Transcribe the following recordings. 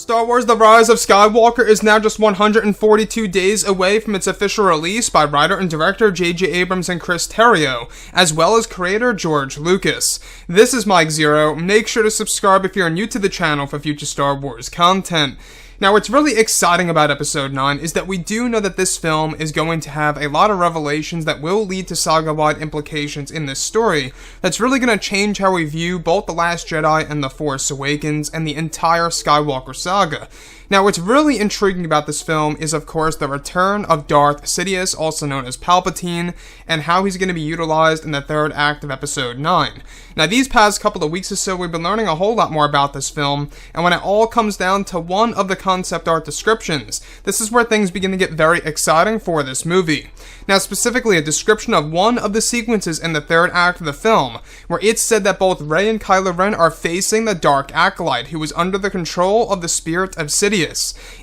Star Wars The Rise of Skywalker is now just 142 days away from its official release by writer and director J.J. Abrams and Chris Terrio, as well as creator George Lucas. This is Mike Zero. Make sure to subscribe if you're new to the channel for future Star Wars content. Now, what's really exciting about Episode 9 is that we do know that this film is going to have a lot of revelations that will lead to saga-wide implications in this story that's really going to change how we view both The Last Jedi and The Force Awakens and the entire Skywalker saga. Now, what's really intriguing about this film is, of course, the return of Darth Sidious, also known as Palpatine, and how he's going to be utilized in the third act of Episode 9. Now, these past couple of weeks or so, we've been learning a whole lot more about this film, and when it all comes down to one of the concept art descriptions, this is where things begin to get very exciting for this movie. Now, specifically, a description of one of the sequences in the third act of the film, where it's said that both Rey and Kylo Ren are facing the Dark Acolyte, who is under the control of the spirit of Sidious.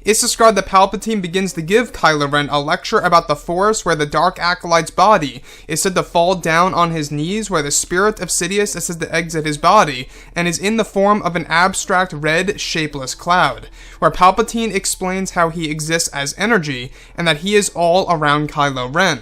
It's described that Palpatine begins to give Kylo Ren a lecture about the Force, where the Dark Acolyte's body is said to fall down on his knees, where the spirit of Sidious is said to exit his body, and is in the form of an abstract red, shapeless cloud, where Palpatine explains how he exists as energy, and that he is all around Kylo Ren.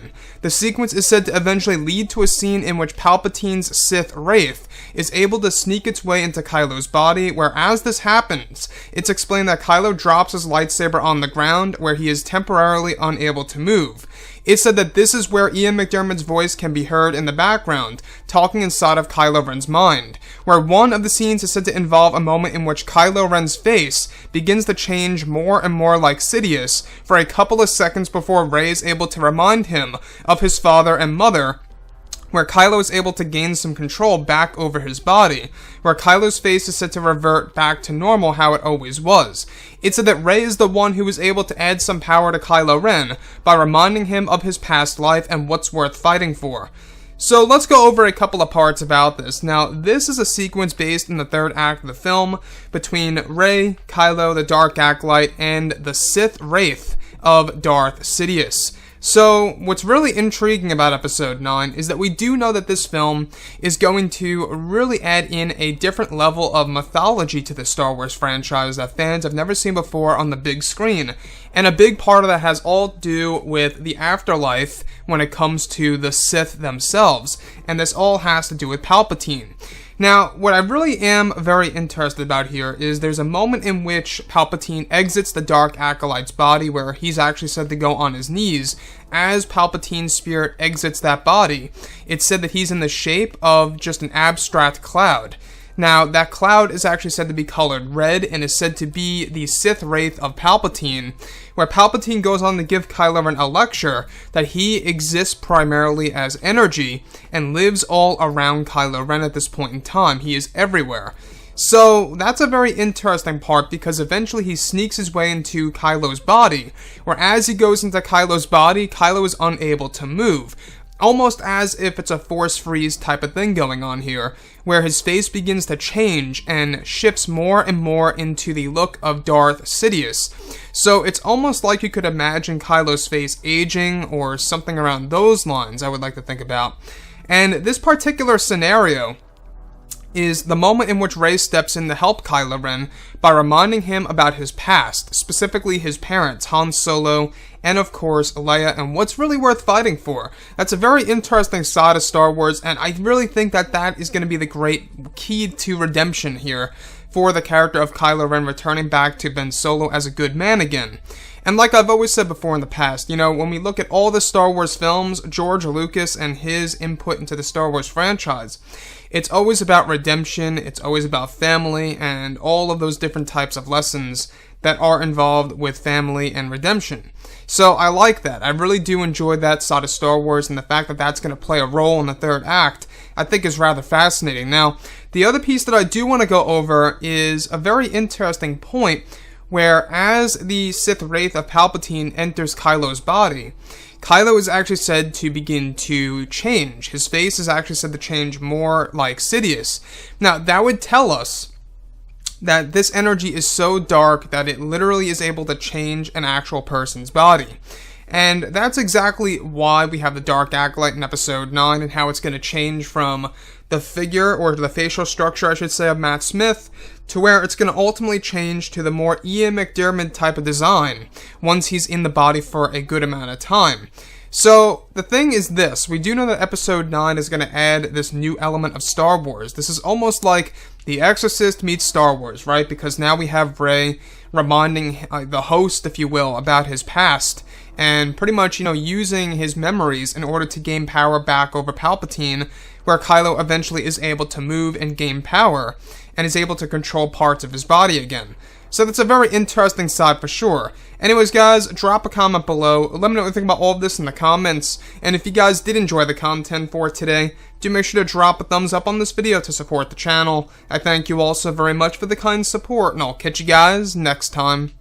The sequence is said to eventually lead to a scene in which Palpatine's Sith Wraith is able to sneak its way into Kylo's body, where as this happens, it's explained that Kylo drops his lightsaber on the ground, where he is temporarily unable to move. It's said that this is where Ian McDiarmid's voice can be heard in the background, talking inside of Kylo Ren's mind, where one of the scenes is said to involve a moment in which Kylo Ren's face begins to change more and more like Sidious for a couple of seconds before Rey is able to remind him of his father and mother, where Kylo is able to gain some control back over his body, where Kylo's face is said to revert back to normal how it always was. It's said that Rey is the one who was able to add some power to Kylo Ren by reminding him of his past life and what's worth fighting for. So let's go over a couple of parts about this. Now, this is a sequence based in the third act of the film between Rey, Kylo, the Dark Acolyte, and the Sith Wraith of Darth Sidious. So, what's really intriguing about Episode 9 is that we do know that this film is going to really add in a different level of mythology to the Star Wars franchise that fans have never seen before on the big screen. And a big part of that has all to do with the afterlife when it comes to the Sith themselves. And this all has to do with Palpatine. Now, what I really am very interested about here is there's a moment in which Palpatine exits the Dark Acolyte's body, where he's actually said to go on his knees. As Palpatine's spirit exits that body, it's said that he's in the shape of just an abstract cloud. Now, that cloud is actually said to be colored red and is said to be the Sith Wraith of Palpatine, where Palpatine goes on to give Kylo Ren a lecture that he exists primarily as energy and lives all around Kylo Ren at this point in time. He is everywhere. So, that's a very interesting part because eventually he sneaks his way into Kylo's body, where as he goes into Kylo's body, Kylo is unable to move. Almost as if it's a force freeze type of thing going on here, where his face begins to change and shifts more and more into the look of Darth Sidious. So it's almost like you could imagine Kylo's face aging or something around those lines, I would like to think about. And this particular scenario is the moment in which Rey steps in to help Kylo Ren by reminding him about his past, specifically his parents, Han Solo, and of course Leia, and what's really worth fighting for. That's a very interesting side of Star Wars, and I really think that that is going to be the great key to redemption here for the character of Kylo Ren returning back to Ben Solo as a good man again. And like I've always said before in the past, you know, when we look at all the Star Wars films, George Lucas and his input into the Star Wars franchise, it's always about redemption, it's always about family, and all of those different types of lessons that are involved with family and redemption. So I like that. I really do enjoy that side of Star Wars, and the fact that that's going to play a role in the third act, I think is rather fascinating. Now, the other piece that I do want to go over is a very interesting point where as the Sith Wraith of Palpatine enters Kylo's body, Kylo is actually said to begin to change. His face is actually said to change more like Sidious. Now, that would tell us that this energy is so dark that it literally is able to change an actual person's body. And that's exactly why we have the Dark Acolyte in Episode 9 and how it's going to change from the figure, or the facial structure, I should say, of Matt Smith, to where it's going to ultimately change to the more Ian McDiarmid type of design once he's in the body for a good amount of time. So, the thing is this, we do know that Episode 9 is going to add this new element of Star Wars. This is almost like The Exorcist meets Star Wars, right? Because now we have Rey reminding the host, if you will, about his past, and pretty much, using his memories in order to gain power back over Palpatine, where Kylo eventually is able to move and gain power, and is able to control parts of his body again. So that's a very interesting side for sure. Anyways, guys, drop a comment below. Let me know what you think about all of this in the comments. And if you guys did enjoy the content for today, do make sure to drop a thumbs up on this video to support the channel. I thank you all so very much for the kind support, and I'll catch you guys next time.